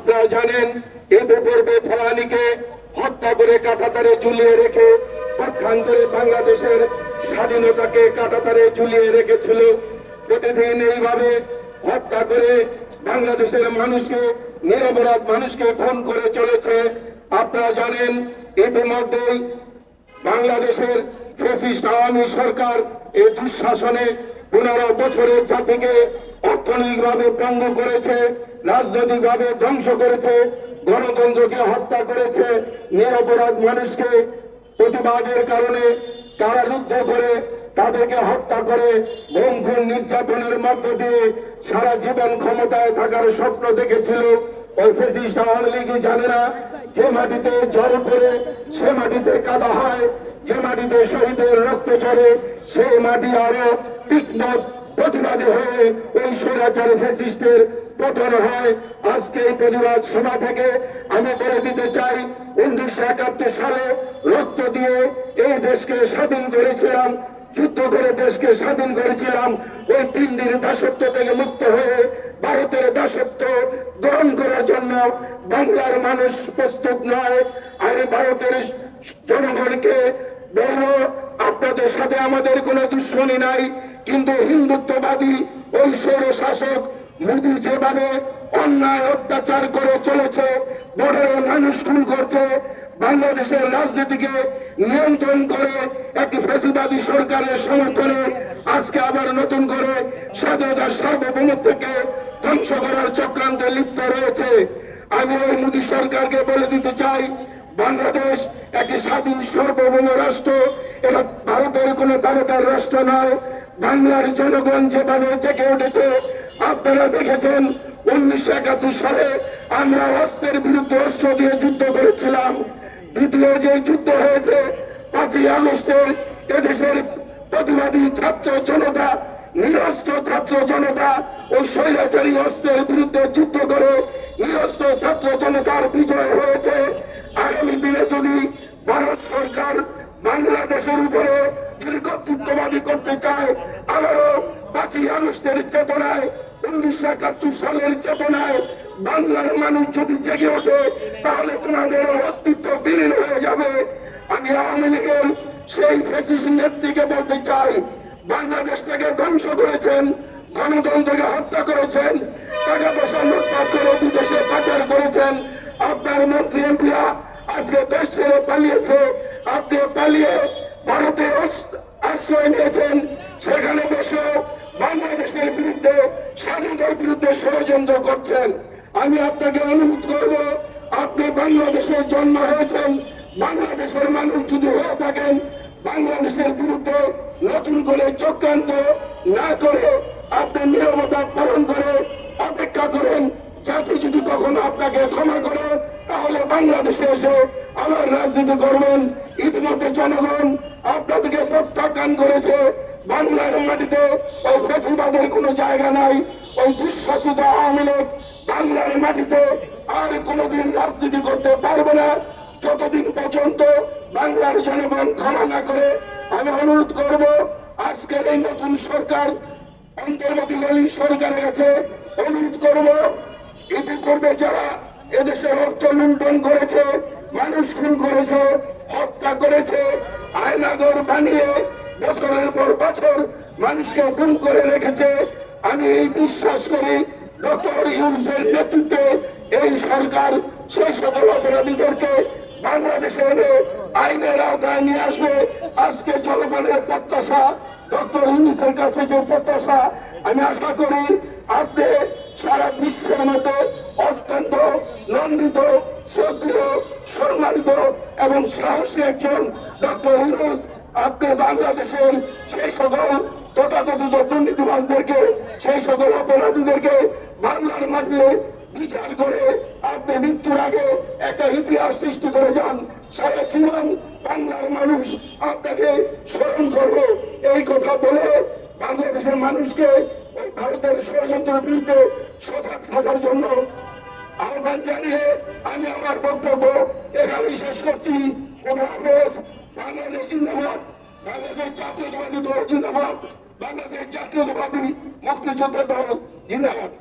আপনারা জানেন ঈদ পূর্বে ফলানীকে হত্যা করে কাঁটাতারে ঝুলিয়ে রেখে পক্ষান্তরে বাংলাদেশের স্বাধীনতাকে কাঁটাতারে ঝুলিয়ে রেখেছিল। প্রতিদিন এইভাবে হত্যা করে বাংলাদেশের মানুষকে, নিরপরাধ মানুষকে খুন করে চলেছে। আপনারা জানেন ইতিমধ্যেই বাংলাদেশের ফ্যাসিস্ট আওয়ামী সরকার এই দুঃশাসনে 15 বছরের জাতিকে অর্থনৈতিকভাবে পঙ্গু করেছে, রাজনৈতিকভাবে ধ্বংস করেছে, গণতন্ত্রকে হত্যা করেছে, নিরপরাধ মানুষকে প্রতিবাদের কারণে কারারুদ্ধ করে তাদেরকে হত্যা করে গুম খুন নির্যাতনের মধ্য দিয়ে সারা জীবন ক্ষমতায় থাকার স্বপ্ন দেখেছিল। ওই ফ্যাসিস্ট আওয়ামী লীগই জানে না যে মাটিতে জল করে সে মাটিতে কাদা হয়, যে মাটিতে শহীদের রক্ত ঝরে সেই মাটি আরো তীক্ষ্ণ প্রতিবাদী হয়ে ওই স্বৈরাচারী ফ্যাসিস্টের পতন হয়। আজকে এই প্রতিবাদ সভা থেকে আমি বলে দিতে চাই, 1971 সালে রক্ত দিয়ে এই দেশকে স্বাধীন করেছিলাম, যুদ্ধ করে দেশকে স্বাধীন করেছিলাম। ওই পিন্ডির দাসত্ব থেকে মুক্ত হয়ে ভারতের দাসত্ব গ্রহণ করার জন্য বাংলার মানুষ প্রস্তুত নয়। আমি ভারতের জনগণকে বলবো, আপনাদের সাথে আমাদের কোনো দুশ্মনী নাই, কিন্তু হিন্দুত্ববাদী ওই স্বৈর শাসক মোদী যেভাবে অন্যায় অত্যাচার করে চলেছে, বর্ডারে মানুষ খুন করছে, বাংলাদেশের রাজনীতিকে নিয়ন্ত্রণ করে একটি ফ্যাসিবাদী সরকারের সমর্থনে আজকে আবার নতুন করে স্বাধীনতার সার্বভৌমত্বকে ধ্বংস করার চক্রান্তে লিপ্ত রয়েছে। আমি ওই মোদী সরকারকে বলে দিতে চাই, বাংলাদেশ একটি স্বাধীন সার্বভৌম রাষ্ট্র, এটা ভারতের কোনো তারকার রাষ্ট্র নয়। বাংলার জনগণ যেভাবে জেগে উঠেছে আপনারা দেখেছেন। 1971 সালে আমরা অস্ত্রের বিরুদ্ধে অস্ত্র দিয়ে যুদ্ধ করেছিলাম। দ্বিতীয় যে যুদ্ধ হয়েছে 5ই আগস্টের এদেশের প্রতিবাদী ছাত্র জনতা, নিরস্ত্র ছাত্র জনতা ওই স্বৈরাচারী অস্ত্রের বিরুদ্ধে যুদ্ধ করে নিরস্ত্র ছাত্র জনতার বিজয় হয়েছে। আগামী দিনে যদি ভারত সরকার বাংলাদেশের উপরে যদি কর্তৃত্ববাদী করতে চায়, আবারও 5ই আগস্টের চেতনায়, 1971 সালের চেতনায় বাংলার মানুষ যদি জেগে ওঠে, তাহলে তোমাদের অস্তিত্ব বিলীন হয়ে যাবে। আমি আওয়ামী লীগের সেই ফ্যাসিস্ট নেত্রীকে বলতে চাই, বাংলাদেশটাকে ধ্বংস করেছেন, গণতন্ত্রকে হত্যা করেছেন, টাকা পয়সা লুটপাট করে বিদেশে পাচার করেছেন। আপনার মন্ত্রী এমপিরা আজকে দেশ ছেড়ে পালিয়েছে, আপনি পালিয়ে ভারতে আশ্রয় নিয়েছেন, সেখানে বসে বাংলাদেশের বিরুদ্ধে, স্বাধীনতার বিরুদ্ধে ষড়যন্ত্র করছেন। আমি আপনাকে অনুরোধ করব, আপনি বাংলাদেশে জন্ম হয়েছেন, বাংলাদেশের মানুষ যদি হয়ে থাকেন, বাংলাদেশের বিরুদ্ধে নতুন করে চক্রান্ত না করে আপনি নীরবতা পালন করে অপেক্ষা করেন। জাতি যদি কখনো আপনাকে ক্ষমা করে, তাহলে বাংলাদেশে এসে আবার রাজনীতি করবেন। ইতিমধ্যে জনগণ আপনাদেরকে প্রত্যাখ্যান করেছে। বাংলার মাটিতে ওই ফ্যাসিবাদের কোনো জায়গা নাই। ওই দুঃশাসিত আওয়ামী লীগ বাংলার মাটিতে আর কোনোদিন রাজনীতি করতে পারবে না, যতদিন পর্যন্ত বাংলার জনগণ ক্ষমা না করে। আমি অনুরোধ করব, আজকের এই নতুন সরকার, অন্তর্বর্তীকালীন সরকারের কাছে অনুরোধ করব, ইতিপূর্বে যারা এদেশের অর্থ লুণ্ঠন করেছে, মানুষ খুন করেছে, হত্যা করেছে, আয়নাঘর বানিয়ে বছরের পর বছর মানুষকে গুম করে রেখেছে, আমি এই বিশ্বাস করি ডক্টর ইউনূসের নেতৃত্বে এই সরকার সেই সকল অপরাধীদেরকে বাংলাদেশে এনে আইনের আওতায় নিয়ে আসবে। আজকে জনগণের প্রত্যাশা, ডক্টর ইউনূসের কাছে যে প্রত্যাশা, আমি আশা করি আপনি সারা বিশ্বের মধ্যে অত্যন্ত নন্দিত, শ্রদ্ধেয়, সম্মানিত এবং সাহসী একজন ডক্টর ইউনূস। আপনি বাংলাদেশের সেই সকল তথাকথিত দুর্নীতিবাজদেরকে, সেই সকল অপরাধীদেরকে বাংলার মাটিতে বিচার করে আপনি মৃত্যুর আগে একটা ইতিহাস সৃষ্টি করে যান। সারা জীবন বাংলার মানুষ আপনাকে স্মরণ করবে। এই কথা বলে বাংলাদেশের মানুষকে ভারতের ষড়যন্ত্রের বিরুদ্ধে সজাগ থাকার জন্য আহ্বান জানিয়ে আমি আমার বক্তব্য এখানেই শেষ করছি। বাংলাদেশ জিন্দাবাদ, বাংলাদেশ জাতীয়তাবাদী দল জিন্দাবাদ, বাংলাদেশ জাতীয়তাবাদী মুক্তিযোদ্ধা দল জিন্দাবাদ।